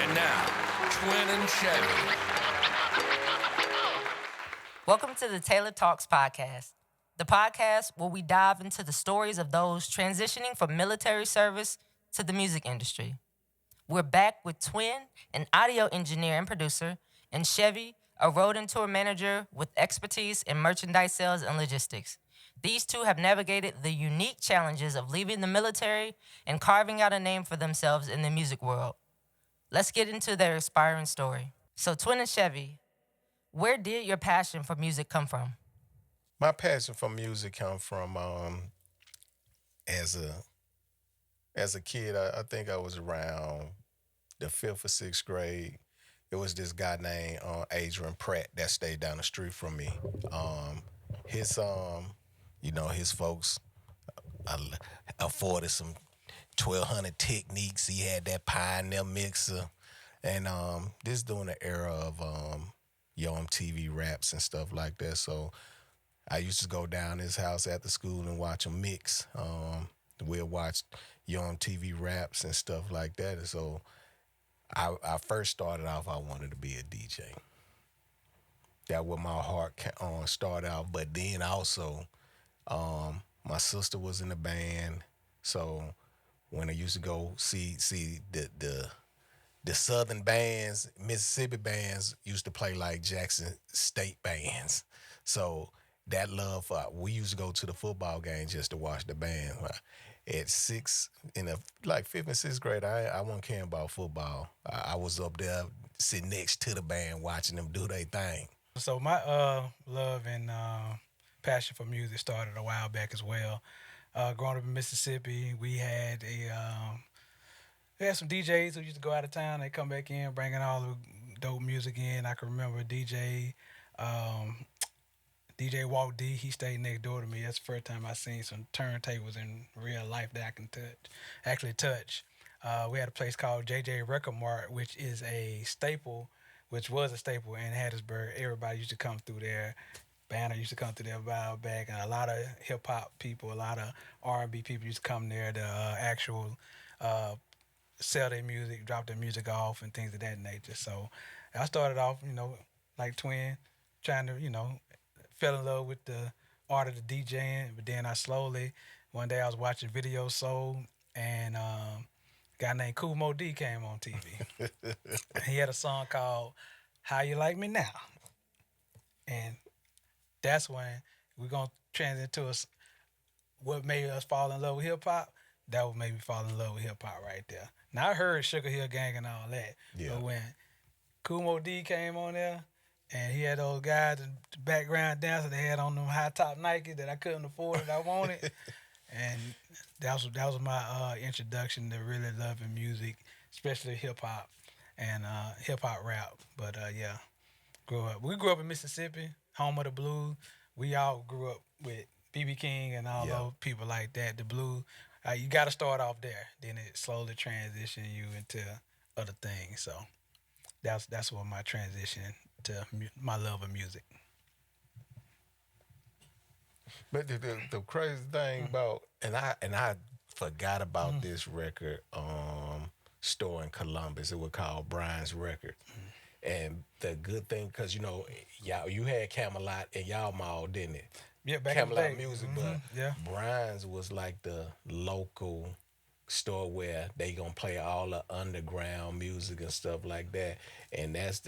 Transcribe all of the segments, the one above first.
And now, Twin and Chevie. Welcome to the Tailor Talks Podcast, the podcast where we dive into the stories of those transitioning from military service to the music industry. We're back with Twin, an audio engineer and producer, and Chevie, a road and tour manager with expertise in merchandise sales and logistics. These two have navigated the unique challenges of leaving the military and carving out a name for themselves in the music world. Let's get into their inspiring story. So, Twin and Chevie, where did your passion for music come from? My passion for music come from as a kid. I think I was around the fifth or sixth grade. It was this guy named Adrian Pratt that stayed down the street from me. His his folks uh, afforded some 1200 techniques. He had that Pioneer mixer, and this during the era of Yo MTV raps and stuff like that. So I used to go down his house after school and watch him mix. We'll watch Yo MTV raps and stuff like that. And so I first started off, I wanted to be a DJ. That was my heart started out. But then also, my sister was in the band. So when I used to go see the Southern bands, Mississippi bands used to play like Jackson State bands. So that love for, we used to go to the football game just to watch the band. At fifth and sixth grade, I wasn't caring about football. I was up there sitting next to the band watching them do their thing. So my love and passion for music started a while back as well. Growing up in Mississippi, we had some DJs who used to go out of town. They come back in, bringing all the dope music in. I can remember DJ Walt D. He stayed next door to me. That's the first time I seen some turntables in real life that I can touch. We had a place called JJ Record Mart, which was a staple in Hattiesburg. Everybody used to come through there. Banner used to come through there a while back, and a lot of hip hop people, a lot of R&B people used to come there to actual sell their music, drop their music off, and things of that nature. So I started off, like Twin, trying to, fell in love with the art of the DJing. But then one day I was watching Video Soul, and a guy named Kool Mo D came on TV. He had a song called How You Like Me Now. And that's when we're going to transition to what made us fall in love with hip-hop. That would make me fall in love with hip-hop right there. Now, I heard Sugar Hill Gang and all that. Yeah. But when Kool Mo D came on there, and he had those guys, the background dancers, they had on them high-top Nike that I couldn't afford that I wanted. And that was my introduction to really loving music, especially hip-hop and hip-hop rap. But, we grew up in Mississippi, home of the blues. We all grew up with B.B. King and all those people like that. The blues, you got to start off there. Then it slowly transitions you into other things. So that's what my transition to my love of music. But the crazy thing about, and I forgot about this record store in Columbus. It was called Brian's Record. And the good thing, because y'all, you had Camelot and y'all mall, didn't it? Yeah, back Camelot in the day. Music, but Brian's was like the local store where they gonna play all the underground music and stuff like that. And that's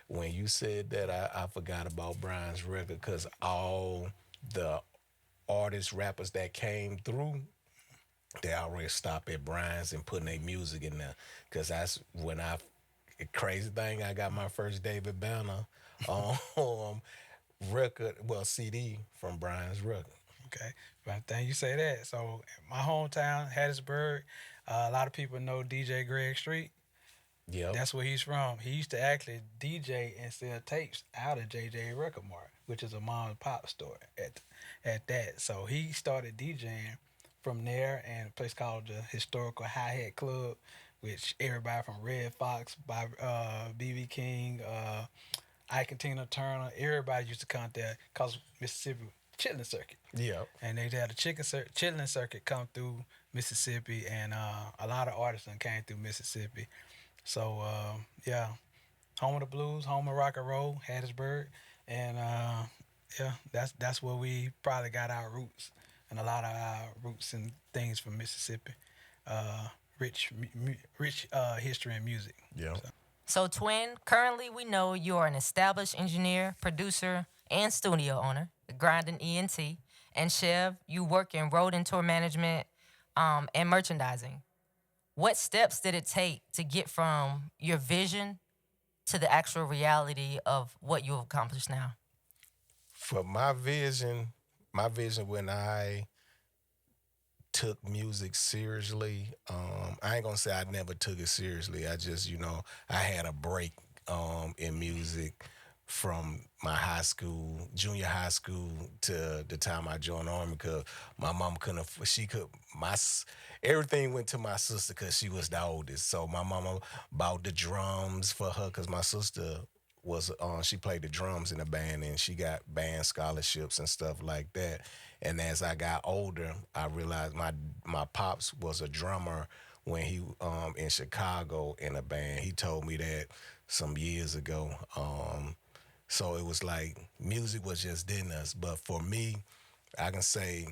when you said that, I forgot about Brian's record, because all the artists, rappers that came through, they already stopped at Brian's and putting their music in there. Because that's when crazy thing, I got my first David Banner record, CD from Brian's record. Okay, but thank you say that. So my hometown, Hattiesburg, a lot of people know DJ Greg Street. Yeah, that's where he's from. He used to actually DJ and sell tapes out of JJ Record Mart, which is a mom and pop store at that. So he started DJing from there, and a place called the Historical Hi-Hat Club, which everybody from Red Fox, by B.B. King, Ike and Tina Turner, everybody used to come there because Mississippi chitlin circuit. Yeah. And they had a chitlin circuit come through Mississippi, and a lot of artists came through Mississippi. So yeah, home of the blues, home of rock and roll, Hattiesburg, and yeah, that's where we probably got our roots, and a lot of our roots and things from Mississippi. Uh, rich history and music. Yeah. So. So, Twin, currently we know you are an established engineer, producer, and studio owner, grinding ENT. And Chev, you work in road and tour management and merchandising. What steps did it take to get from your vision to the actual reality of what you've accomplished now? For my vision when I took music seriously, I ain't gonna say I never took it seriously. I just, I had a break in music from my high school, junior high school to the time I joined Army because my mom couldn't, she could, everything went to my sister because she was the oldest. So my mama bought the drums for her because my sister she played the drums in the band and she got band scholarships and stuff like that. And as I got older, I realized my pops was a drummer when he in Chicago in a band. He told me that some years ago. So it was like music was just in us. But for me, I can say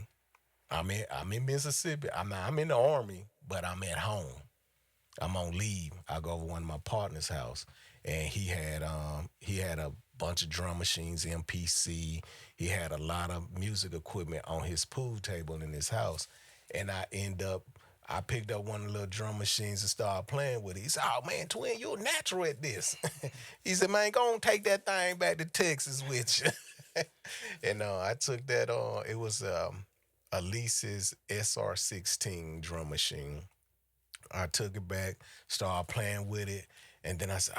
I'm in Mississippi. I'm in the Army, but I'm at home. I'm on leave. I go over one of my partner's house, and he had a bunch of drum machines, MPC. He had a lot of music equipment on his pool table in his house, and I picked up one of the little drum machines and started playing with it. He said, "Oh man, Twin, you're natural at this." He said, "Man, go on, take that thing back to Texas with you." And I took that on. It was a Lisa's SR16 drum machine. I took it back, started playing with it, and then I said,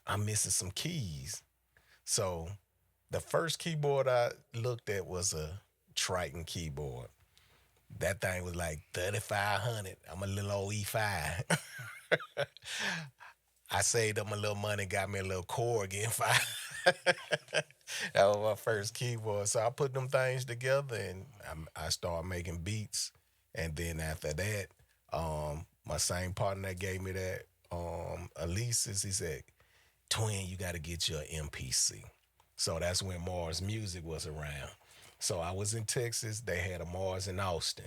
I'm missing some keys. So the first keyboard I looked at was a Triton keyboard. That thing was like 3,500. I'm a little old E5. I saved up my little money, got me a little Korg N5. That was my first keyboard. So I put them things together and I started making beats. And then after that, my same partner that gave me that, Elise's, he said, Twin, you got to get your MPC. So that's when Mars Music was around. So I was in Texas. They had a Mars in Austin.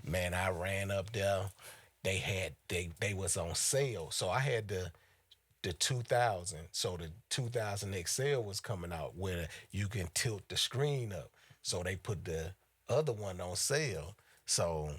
Man, I ran up there. They was on sale. So I had the 2000. So the 2000 XL was coming out where you can tilt the screen up. So they put the other one on sale. So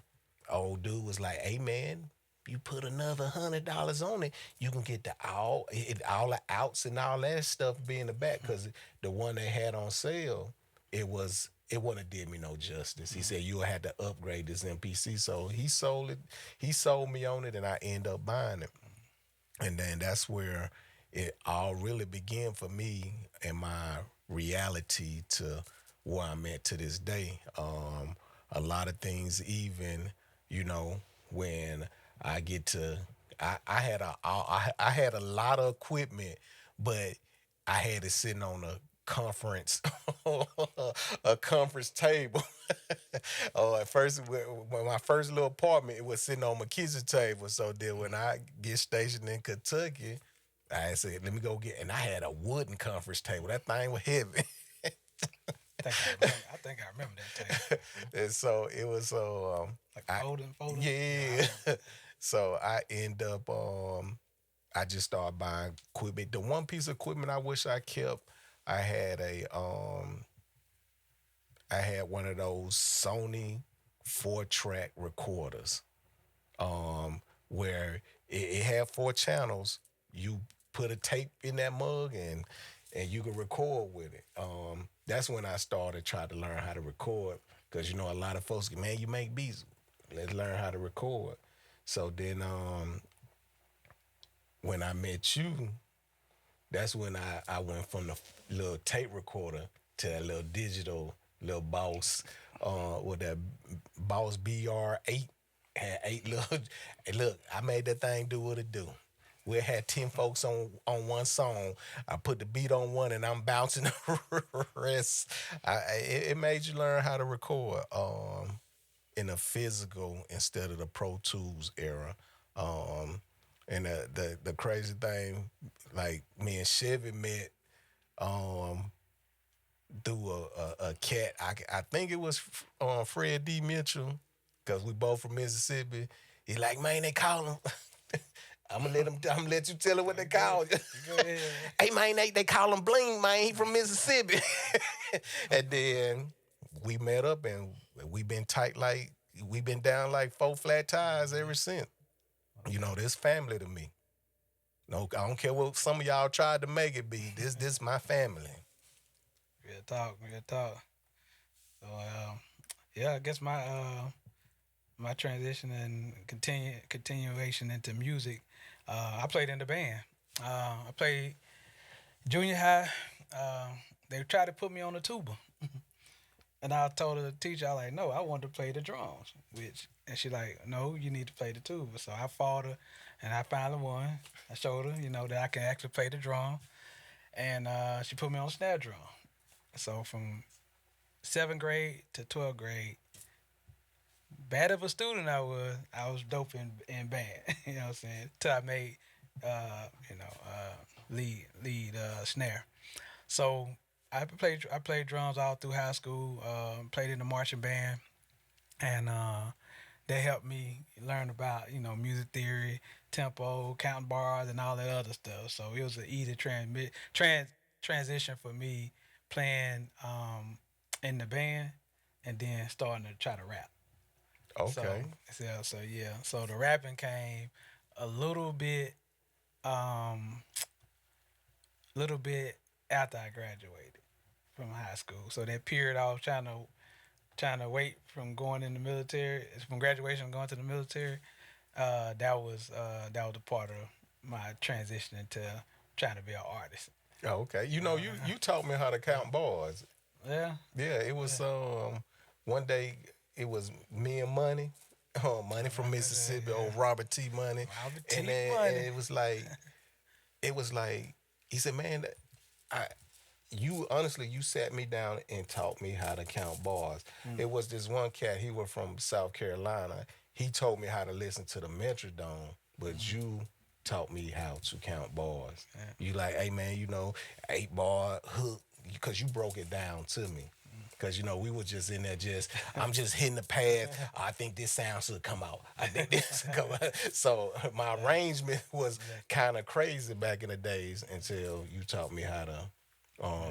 old dude was like, "Hey man, you put another $100 on it, you can get all the outs and all that stuff be in the back because the one they had on sale, it wouldn't have did me no justice." He said you had to upgrade this MPC, so he sold it. He sold me on it, and I end up buying it. And then that's where it all really began for me and my reality to where I'm at to this day. A lot of things, even when I get to, I had a lot of equipment, but I had it sitting on a conference a conference table. Oh, at first, when my first little apartment, it was sitting on my kitchen table. So then when I get stationed in Kentucky, I said, let me go get, and I had a wooden conference table. That thing was heavy. I think I remember that table. And so it was Like folding. yeah. So I end up I just started buying equipment. The one piece of equipment I wish I kept, I had I had one of those Sony 4-track recorders, where it had 4 channels. You put a tape in that mug and you can record with it. That's when I started trying to learn how to record because a lot of folks, man, you make beats. Let's learn how to record. So then when I met you, that's when I went from the little tape recorder to that little digital little Boss, with that Boss BR8. Had 8 little. Hey, look, I made that thing do what it do. We had 10 folks on one song. I put the beat on one and I'm bouncing the rest. It made you learn how to record in a physical instead of the Pro Tools era. And the crazy thing, like me and Chevy met through a cat. I think it was Fred D. Mitchell, because we both from Mississippi. He like, man, they call him. I'm gonna let you tell her what they call you. Hey man, they call him Bling, man. He from Mississippi. And then we met up and we've been we've been down like 4 flat tires ever since. You know, this family to me. No, I don't care what some of y'all tried to make it be. This my family. Real talk, real talk. So yeah, I guess my transition and continuation into music. I played in the band. I played junior high. They tried to put me on the tuba, and I told the teacher, I like, no, I want to play the drums. And she like, no, you need to play the tuba. So I fought her, and I finally won. I showed her, that I can actually play the drum, and she put me on snare drum. So from 7th grade to 12th grade, bad of a student I was dope in band. You know what I'm saying? Till I made, lead snare. So I played drums all through high school. Played in the marching band, and they helped me learn about music theory, tempo, counting bars, and all that other stuff. So it was an easy transition for me playing in the band and then starting to try to rap. Okay. So yeah. So the rapping came a little bit after I graduated from high school. So that period I was trying to wait from going in the military, from graduation going to the military, that was a part of my transition into trying to be an artist. Oh, okay. You taught me how to count bars. Yeah. Yeah, it was one day it was me and Money. Money from Mississippi, old Robert T. Money. And it was like he said, man, you sat me down and taught me how to count bars. It was this one cat, he was from South Carolina. He told me how to listen to the Metrodome, but you taught me how to count bars. Yeah. You like, hey man, 8 bar hook, because you broke it down to me. Because, we were just in there I'm just hitting the pads. I think this sound should come out. I think this should come out. So my arrangement was kind of crazy back in the days until you taught me how to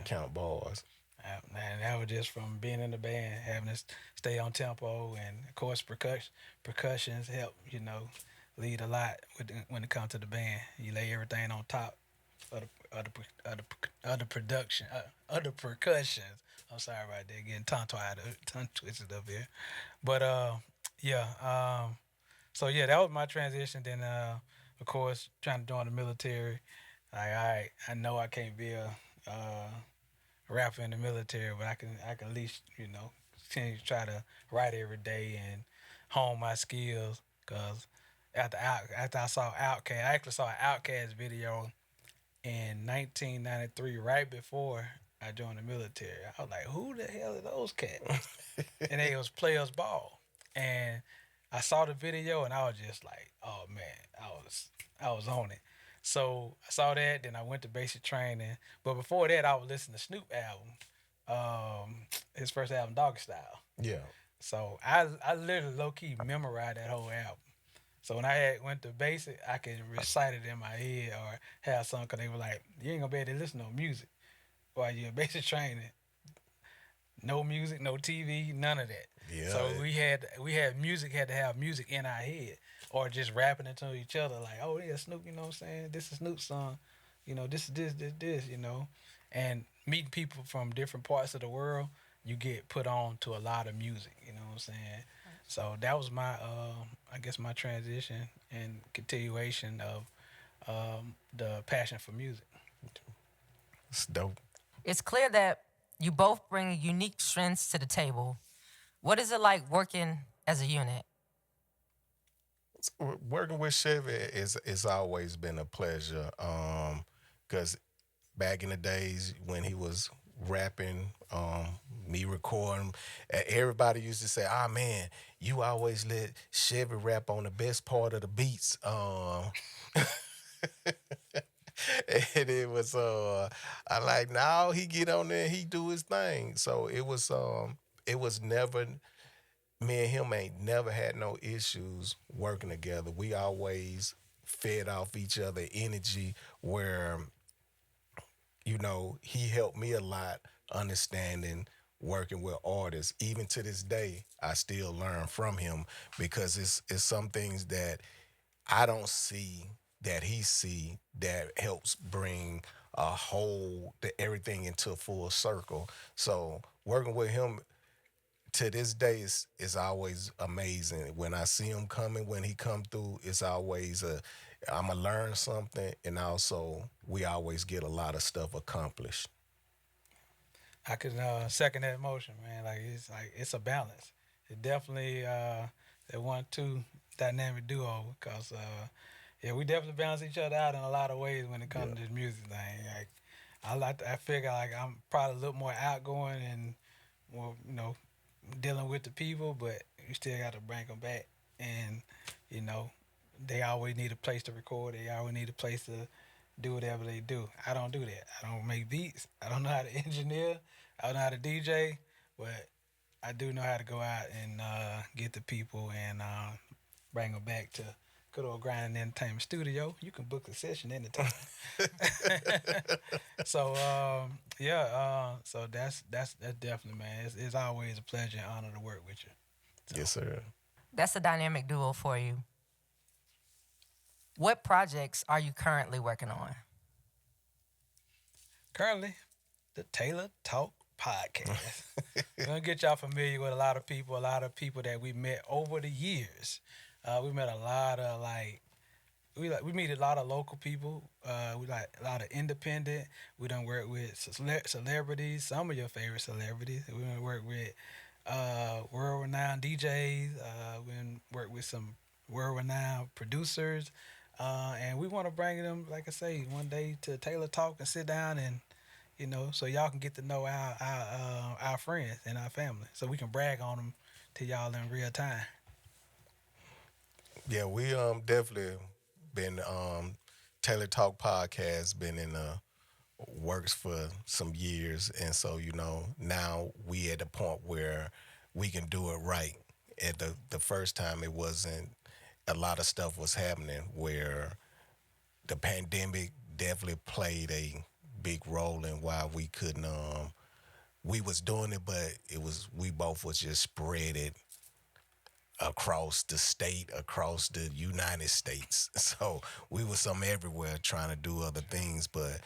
count bars. And that was just from being in the band, having to stay on tempo. And, of course, percussions help, lead a lot when it comes to the band. You lay everything on top of the production, of the percussions. I'm sorry about that, getting tongue twisted up here. But so yeah, that was my transition. Then of course trying to join the military. Like, all right, I know I can't be a rapper in the military, but I can at least continue to try to write every day and hone my skills. Cause after I saw Outkast, I actually saw an Outkast video in 1993, right before I joined the military. I was like, who the hell are those cats? And they was Players Ball. And I saw the video and I was just like, oh man, I was on it. So I saw that, then I went to basic training. But before that, I was listening to Snoop album, his first album, Doggy Style. Yeah. So I literally low-key memorized that whole album. So when I went to basic, I could recite it in my head or have something, because they were like, you ain't going to be able to listen to no music while you're in basic training. No music, no TV, none of that. Yeah. So we had music, had to have music in our head, or just rapping it to each other like, oh yeah, Snoop, you know what I'm saying? This is Snoop's song. This is this, And meeting people from different parts of the world, you get put on to a lot of music, you know what I'm saying? So that was my, I guess my transition and continuation of the passion for music. It's dope. It's clear that you both bring unique strengths to the table. What is it like working as a unit? Working with Chevy is always been a pleasure. Because back in the days when he was rapping, me recording, everybody used to say, "Ah man, you always let Chevy rap on the best part of the beats." And it was I like now he get on there, he do his thing. So it was never, me and him ain't never had no issues working together. We always fed off each other energy where, he helped me a lot understanding working with artists. Even to this day, I still learn from him because it's some things that I don't see that he see that helps bring everything into a full circle. So working with him to this day is always amazing. When I see him coming, when he come through, it's always I'ma learn something, and also we always get a lot of stuff accomplished. I could second that motion, man. Like it's a balance. It definitely that 1-2 dynamic duo because yeah, we definitely balance each other out in a lot of ways when it comes to this music thing. Like I figure like I'm probably a little more outgoing and more dealing with the people, but you still got to bring them back. And you know they always need a place to record. They always need a place to do whatever they do. I don't do that. I don't make beats. I don't know how to engineer. I don't know how to DJ, but I do know how to go out and get the people and bring them back to good old Grind and Entertainment Studio. You can book a session anytime. So so that's definitely, man. It's always a pleasure and honor to work with you. So, Yes, sir. That's a dynamic duo for you. What projects are you currently working on? currently, the Tailor Talk Podcast. We're gonna get y'all familiar with a lot of people that we met over the years. We met a lot of we meet a lot of local people. We like a lot of independent. We done work with celebrities. Some of your favorite celebrities. We done work with world renowned DJs. We done work with some world renowned producers. And we want to bring them, like I say, one day to Tailor Talk and sit down and so y'all can get to know our friends and our family, so we can brag on them to y'all in real time. Yeah, we definitely been Tailor Talk Podcast been in the works for some years, and so now we at the point where we can do it right. At the first time, it wasn't, a lot of stuff was happening where the pandemic definitely played a big role in why we couldn't we was doing it, but we both was just spread it across the state, across the United States. So we was some everywhere trying to do other things, but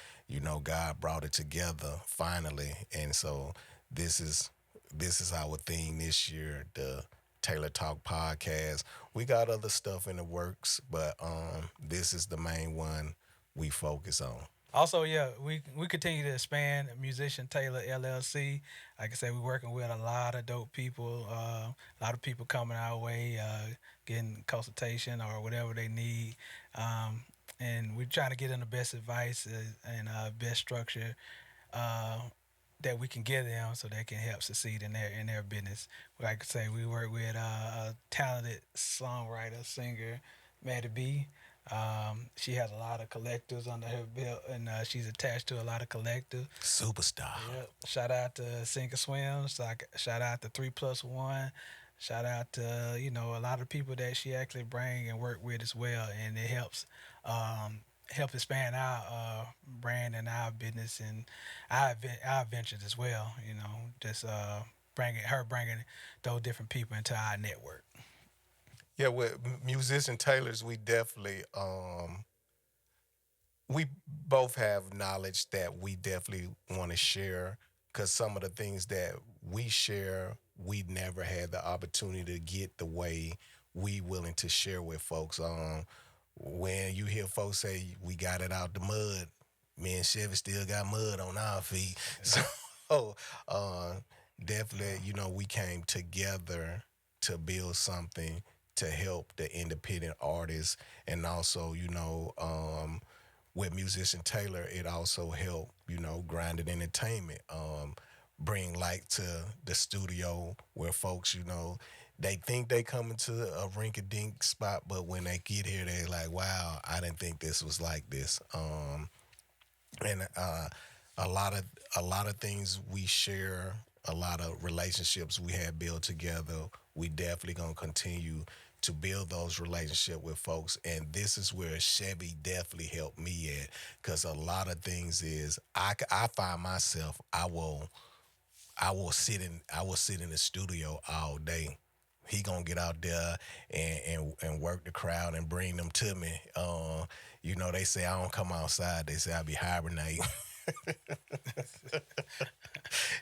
God brought it together finally. And so this is our theme this year, the Tailor Talk Podcast. We got other stuff in the works, but this is the main one we focus on. Also, yeah, we continue to expand Musician Tailor LLC. Like I said, we're working with a lot of dope people, a lot of people coming our way, getting consultation or whatever they need. And we're trying to get them the best advice and best structure that we can give them so they can help succeed in their business. Like I say, we work with a talented songwriter, singer, Maddie B. She has a lot of collectives under her belt, and she's attached to a lot of collectives. Superstar. Yep. Shout out to Sink or Swim. Shout out to 3+1. Shout out to a lot of people that she actually bring and work with as well, and it helps expand our brand and our business and our ventures as well. Just bringing those different people into our network. Yeah, with musician tailors, we definitely we both have knowledge that we definitely want to share, because some of the things that we share, we never had the opportunity to get the way we willing to share with folks. When you hear folks say we got it out the mud, me and Chevy still got mud on our feet. So definitely, we came together to build something to help the independent artists, and also, with Musician Tailor, it also helped, Grinded Entertainment, bring light to the studio where folks, they think they coming to a rink-a-dink spot, but when they get here, they like, wow, I didn't think this was like this. and a lot of a lot of things we share, a lot of relationships we have built together. We definitely gonna continue to build those relationships with folks, and this is where Chevy definitely helped me at, because a lot of things is I find myself I will sit in the studio all day. He gonna get out there and work the crowd and bring them to me. They say I don't come outside. They say I be hibernating.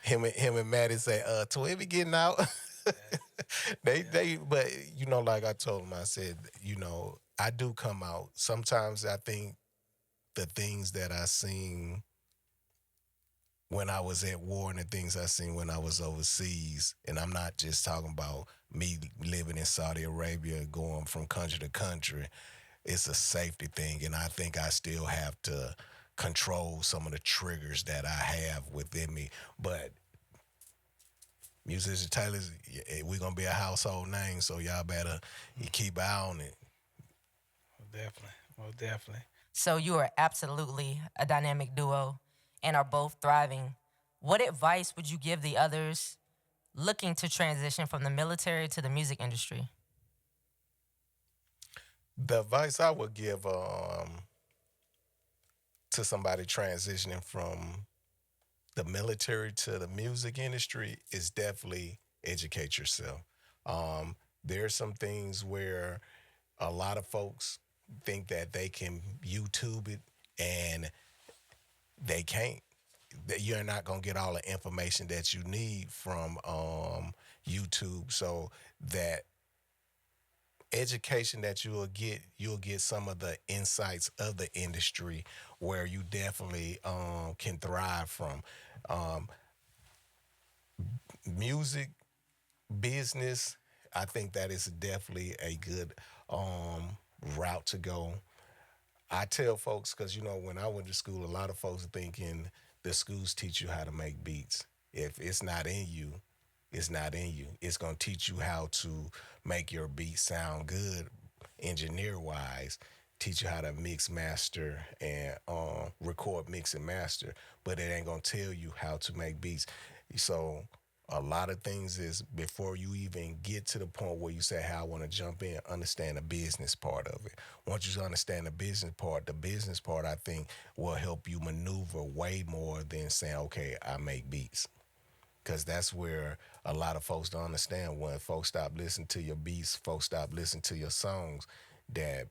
Him and Maddie say, Twin be getting out. But like I told him, I said, I do come out. Sometimes I think the things that I seen when I was at war and the things I seen when I was overseas, and I'm not just talking about me living in Saudi Arabia, going from country to country. It's a safety thing, and I think I still have to control some of the triggers that I have within me. But Musician Tailors, we're gonna be a household name, so y'all better you keep an eye on it. Well, definitely. Well, definitely. So you are absolutely a dynamic duo and are both thriving. What advice would you give the others looking to transition from the military to the music industry? The advice I would give to somebody transitioning from the military to the music industry is definitely educate yourself. There's some things where a lot of folks think that they can YouTube it, and they can't. That you're not gonna get all the information that you need from YouTube. So that education that you'll get some of the insights of the industry where you definitely can thrive from. Um, Music business, I think that is definitely a good route to go. I tell folks, because when I went to school, a lot of folks thinking the schools teach you how to make beats. If it's not in you, it's not in you. It's gonna teach you how to make your beat sound good, engineer wise. Teach you how to mix, master, and record, mix, and master. But it ain't gonna tell you how to make beats. So a lot of things is before you even get to the point where you say, "Hey, I want to jump in," understand the business part of it. Once you understand the business part, I think will help you maneuver way more than saying, "Okay, I make beats." Because that's where a lot of folks don't understand. When folks stop listening to your beats, folks stop listening to your songs, that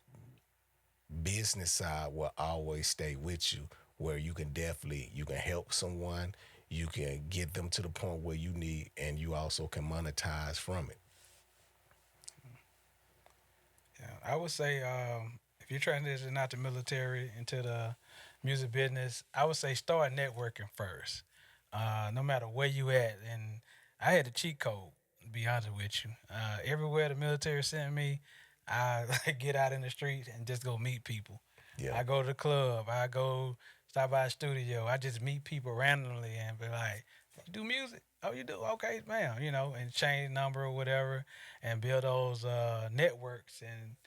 business side will always stay with you, where you can help someone, you can get them to the point where you need, and you also can monetize from it. Yeah, I would say if you're transitioning out the military into the music business, I would say start networking first. No matter where you at, and I had a cheat code. To be honest with you, everywhere the military sent me, I get out in the streets and just go meet people. Yeah. I go to the club. I go stop by the studio. I just meet people randomly and be like, "You do music? Oh, you do? Okay, man. And change number or whatever, and build those networks. And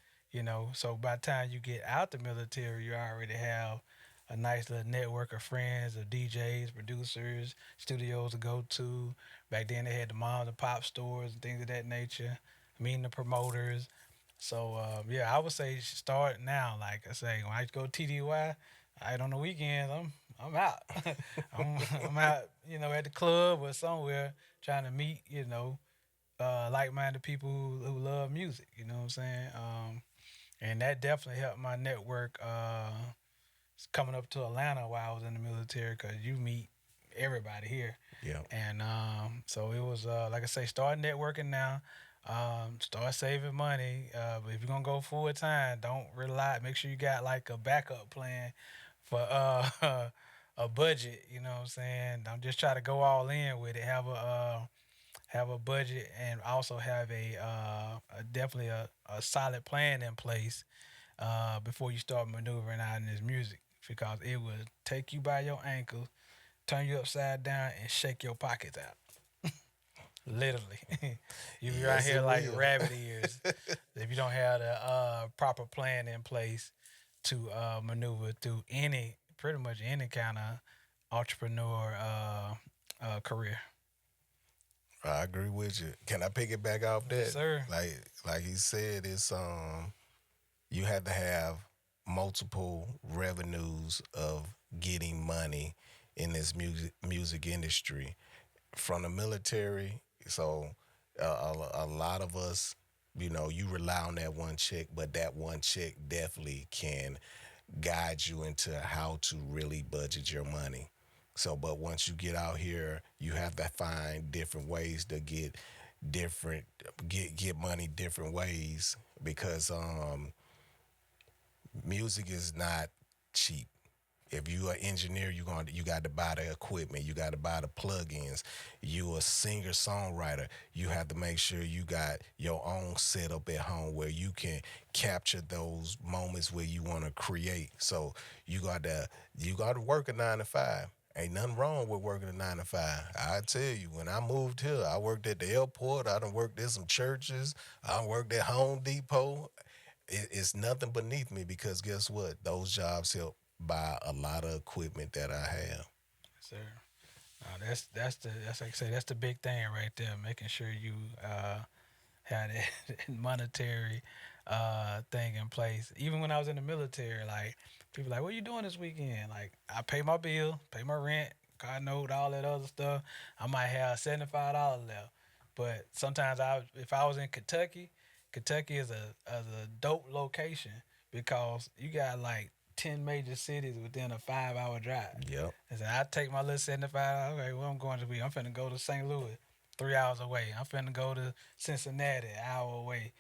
so by the time you get out the military, you already have a nice little network of friends, of DJs, producers, studios to go to. Back then, they had the mom and pop stores and things of that nature. Meeting the promoters. So yeah, I would say start now. Like I say, when I go to TDY, on the weekends I'm out. I'm, I'm out, at the club or somewhere trying to meet, like-minded people who love music. You know what I'm saying? And that definitely helped my network coming up to Atlanta while I was in the military, because you meet everybody here. Yeah. And so it was like I say, start networking now. Start saving money. But if you're gonna go full time, don't rely. Make sure you got like a backup plan for a budget. You know what I'm saying? Don't just try to go all in with it. Have a budget, and also have definitely a solid plan in place before you start maneuvering out in this music, because it will take you by your ankles, turn you upside down, and shake your pockets out. Literally. You be right Yes, here it like will. rabbit ears if you don't have the proper plan in place to maneuver through any pretty much any kind of entrepreneur career. I agree with you. Can I pick it back off that? Yes, sir. Like he said, it's you have to have multiple revenues of getting money in this music industry from the military. So a lot of us, you rely on that one check, but that one check definitely can guide you into how to really budget your money. So, but once you get out here, you have to find different ways to different get money different ways because music is not cheap. If you are an engineer, you got to buy the equipment, you got to buy the plugins. You a singer songwriter, you have to make sure you got your own setup at home where you can capture those moments where you want to create. So you got to work a 9 to 5. Ain't nothing wrong with working a 9 to 5. I tell you, when I moved here, I worked at the airport. I done worked at some churches. I done worked at Home Depot. It's nothing beneath me because guess what? Those jobs help buy a lot of equipment that I have. Sir. That's like I say, that's the big thing right there, making sure you have that monetary thing in place. Even when I was in the military, like people like, what you doing this weekend? Like I pay my bill, pay my rent, car note, all that other stuff. I might have $75 left. But sometimes if I was in Kentucky, Kentucky is a dope location because you got like 10 major cities within a 5-hour drive. Yep. And so I take my little 75. Okay, where I'm going to be? I'm finna go to St. Louis, 3 hours away. I'm finna go to Cincinnati, an hour away.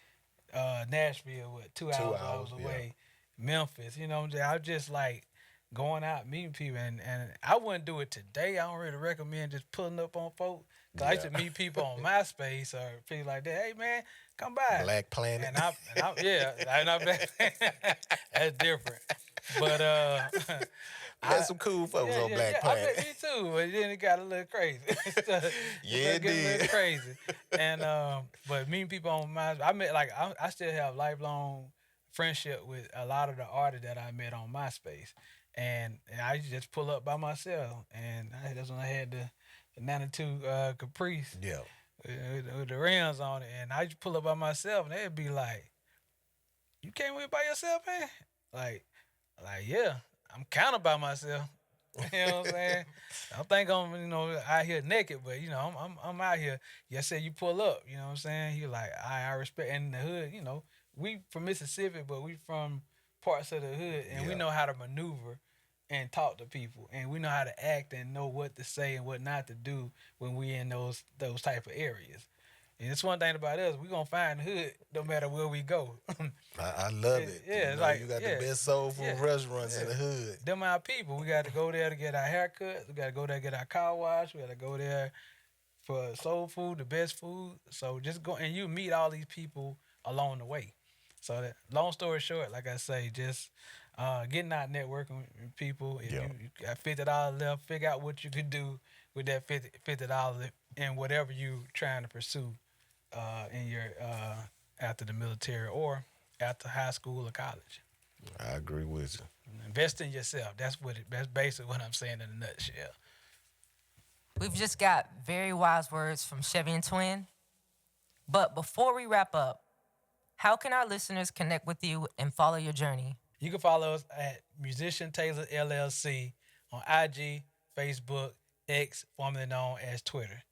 Nashville, 2 hours away. Yeah. Memphis, you know what I'm saying? I'm just like going out meeting people, and I wouldn't do it today. I don't really recommend just pulling up on folks. Cause I used to meet people on MySpace or people like that. Hey man, come by. Black Planet. And I'm yeah, I'm not that's different. But had some cool folks on Black Planet. Me too. But then it got a little crazy. It did. A little crazy. And but meeting people on MySpace, I still have lifelong friendship with a lot of the artists that I met on MySpace. And I used to just pull up by myself. And that's when I had the 92 Caprice. Yeah. With the rims on it. And I just pull up by myself and they'd be like, you came with by yourself, man? Like, yeah, I'm kind of by myself. You know what I'm saying? I think I'm, out here naked, but, I'm out here. You said you pull up, you know what I'm saying? You're like, I respect. And in the hood, we from Mississippi, but we from parts of the hood, and we know how to maneuver and talk to people, and we know how to act and know what to say and what not to do when we in those type of areas. And it's one thing about us, we gonna find the hood no matter where we go. I love it. Yeah, you got the best soul food restaurants in the hood. Them our people. We got to go there to get our haircuts. We got to go there to get our car wash. We got to go there for soul food, the best food. So just go, and you meet all these people along the way. So that, long story short, like I say, just getting out networking with people. If you got $50 left, figure out what you could do with that $50 in whatever you trying to pursue in your after the military or after high school or college. I agree with you. Invest in yourself. That's basically what I'm saying in a nutshell. We've just got very wise words from Chevy and Twin. But before we wrap up, how can our listeners connect with you and follow your journey? You can follow us at Musician Tailor LLC on IG, Facebook, X, formerly known as Twitter.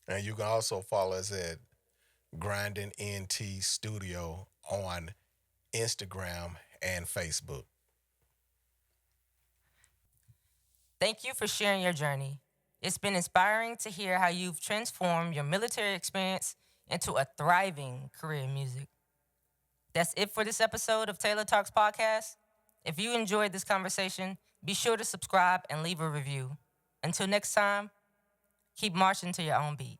And you can also follow us at Grinding NT Studio on Instagram and Facebook. Thank you for sharing your journey. It's been inspiring to hear how you've transformed your military experience into a thriving career in music. That's it for this episode of Tailor Talks Podcast. If you enjoyed this conversation, be sure to subscribe and leave a review. Until next time, keep marching to your own beat.